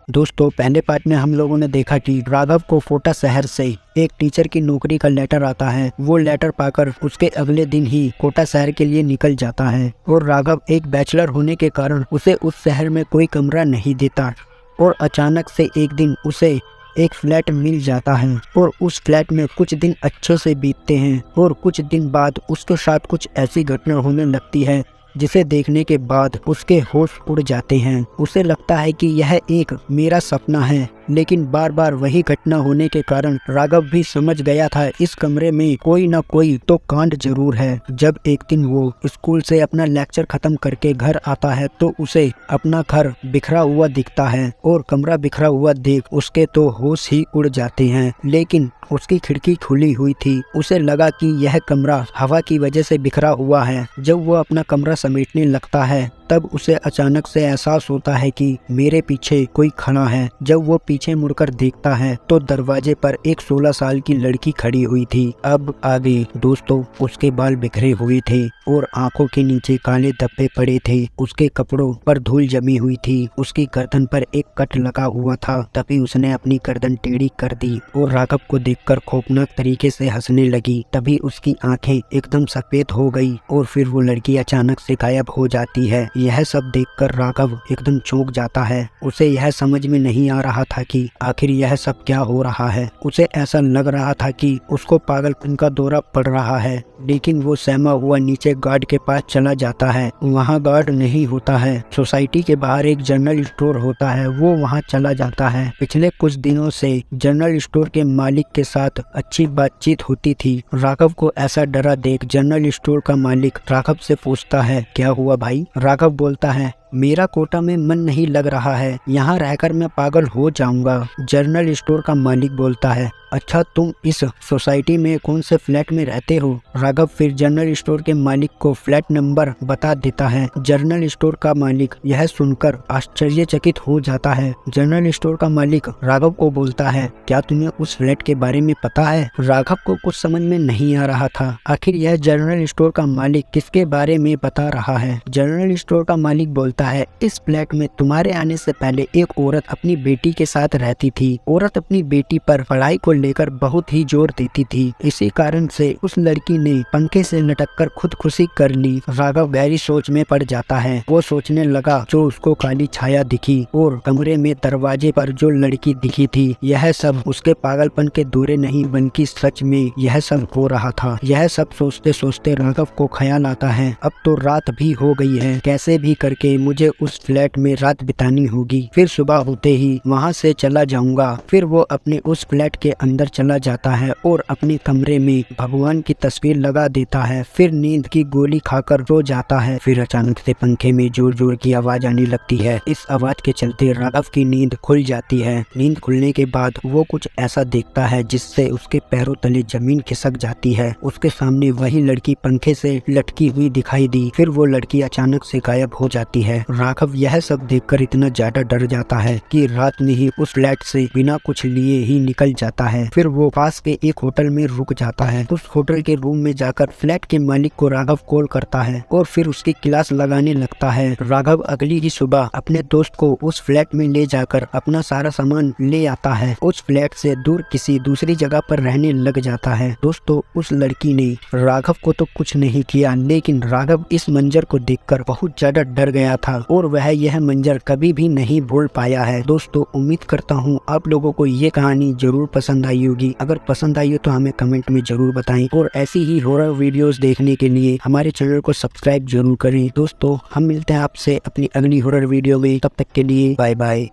दोस्तों, पहले पार्ट में हम लोगों ने देखा कि राघव को कोटा शहर से एक टीचर की नौकरी का लेटर आता है। वो लेटर पाकर उसके अगले दिन ही कोटा शहर के लिए निकल जाता है और राघव एक बैचलर होने के कारण उसे उस शहर में कोई कमरा नहीं देता और अचानक से एक दिन उसे एक फ्लैट मिल जाता है और उस फ्लैट में कुछ दिन अच्छे से बीतते हैं और कुछ दिन बाद उसके साथ कुछ ऐसी घटना होने लगती है जिसे देखने के बाद उसके होश उड़ जाते हैं। उसे लगता है कि यह एक मेरा सपना है, लेकिन बार बार वही घटना होने के कारण राघव भी समझ गया था इस कमरे में कोई ना कोई तो कांड जरूर है। जब एक दिन वो स्कूल से अपना लेक्चर खत्म करके घर आता है तो उसे अपना घर बिखरा हुआ दिखता है और कमरा बिखरा हुआ देख उसके तो होश ही उड़ जाते हैं। लेकिन उसकी खिड़की खुली हुई थी। उसे लगा कि यह कमरा हवा की वजह से बिखरा हुआ है। जब वो अपना कमरा समेटने लगता है तब उसे अचानक से एहसास होता है कि मेरे पीछे कोई खड़ा है। जब वो पीछे मुड़कर देखता है तो दरवाजे पर एक 16 साल की लड़की खड़ी हुई थी। अब आगे दोस्तों, उसके बाल बिखरे हुए थे और आंखों के नीचे काले धब्बे पड़े थे। उसके कपड़ों पर धूल जमी हुई थी। उसकी गर्दन पर एक कट लगा हुआ था। तभी उसने अपनी गर्दन टेढ़ी कर दी और राघव को देखकर खौफनाक तरीके से हंसने लगी। तभी उसकी आंखें एकदम सफेद हो गई और फिर वो लड़की अचानक से गायब हो जाती है। यह सब देखकर राघव एकदम चौंक जाता है। उसे यह समझ में नहीं आ रहा था कि आखिर यह सब क्या हो रहा है। उसे ऐसा लग रहा था कि उसको पागलपन का दौरा पड़ रहा है। लेकिन वो सहमा हुआ नीचे गार्ड के पास चला जाता है। वहाँ गार्ड नहीं होता है। सोसाइटी के बाहर एक जनरल स्टोर होता है। वो वहाँ चला जाता है। पिछले कुछ दिनों से जनरल स्टोर के मालिक के साथ अच्छी बातचीत होती थी। राघव को ऐसा डरा देख जनरल स्टोर का मालिक राघव से पूछता है, क्या हुआ भाई? राघव बोलता है, मेरा कोटा में मन नहीं लग रहा है, यहाँ रहकर मैं पागल हो जाऊंगा। जनरल स्टोर का मालिक बोलता है, अच्छा तुम इस सोसाइटी में कौन से फ्लैट में रहते हो? राघव फिर जनरल स्टोर के मालिक को फ्लैट नंबर बता देता है। जनरल स्टोर का मालिक यह सुनकर आश्चर्यचकित हो जाता है। जनरल स्टोर का मालिक राघव को बोलता है, क्या तुम्हें उस फ्लैट के बारे में पता है? राघव को कुछ समझ में नहीं आ रहा था। आखिर यह जनरल स्टोर का मालिक किसके बारे में बता रहा है? जनरल स्टोर का मालिक बोलता है, इस फ्लैट में तुम्हारे आने से पहले एक औरत अपनी बेटी के साथ रहती थी। औरत अपनी बेटी पर पढ़ाई को लेकर बहुत ही जोर देती थी। इसी कारण से उस लड़की ने पंखे से लटककर खुदकुशी कर ली। राघव गहरी सोच में पड़ जाता है। वो सोचने लगा जो उसको काली छाया दिखी और कमरे में दरवाजे पर जो लड़की दिखी थी, यह सब उसके पागलपन के दौरे नहीं बल्कि सच में यह सब हो रहा था। यह सब सोचते सोचते राघव को ख्याल आता है, अब तो रात भी हो गई है, कैसे भी करके मुझे उस फ्लैट में रात बितानी होगी। फिर सुबह होते ही वहाँ से चला जाऊंगा। फिर वो अपने उस फ्लैट के अंदर चला जाता है और अपने कमरे में भगवान की तस्वीर लगा देता है। फिर नींद की गोली खाकर सो जाता है। फिर अचानक से पंखे में जोर जोर की आवाज आने लगती है। इस आवाज के चलते राघव की नींद खुल जाती है। नींद खुलने के बाद वो कुछ ऐसा देखता है जिससे उसके पैरों तले जमीन खिसक जाती है। उसके सामने वही लड़की पंखे से लटकी हुई दिखाई दी। फिर वो लड़की अचानक से गायब हो जाती है। राघव यह सब देखकर इतना ज्यादा डर जाता है कि रात में ही उस फ्लैट से बिना कुछ लिए ही निकल जाता है। फिर वो पास के एक होटल में रुक जाता है। उस होटल के रूम में जाकर फ्लैट के मालिक को राघव कॉल करता है और फिर उसकी क्लास लगाने लगता है। राघव अगली ही सुबह अपने दोस्त को उस फ्लैट में ले जाकर अपना सारा सामान ले आता है। उस फ्लैट से दूर किसी दूसरी जगह पर रहने लग जाता है। दोस्तों, उस लड़की ने राघव को तो कुछ नहीं किया, लेकिन राघव इस मंजर को देखकर बहुत ज्यादा डर गया था और वह यह मंजर कभी भी नहीं भूल पाया है। दोस्तों, उम्मीद करता हूँ आप लोगों को ये कहानी जरूर पसंद आई होगी। अगर पसंद आई हो तो हमें कमेंट में जरूर बताएं और ऐसी ही हॉरर वीडियोस देखने के लिए हमारे चैनल को सब्सक्राइब जरूर करें। दोस्तों, हम मिलते हैं आपसे अपनी अगली हॉरर वीडियो में। तब तक के लिए बाय बाय।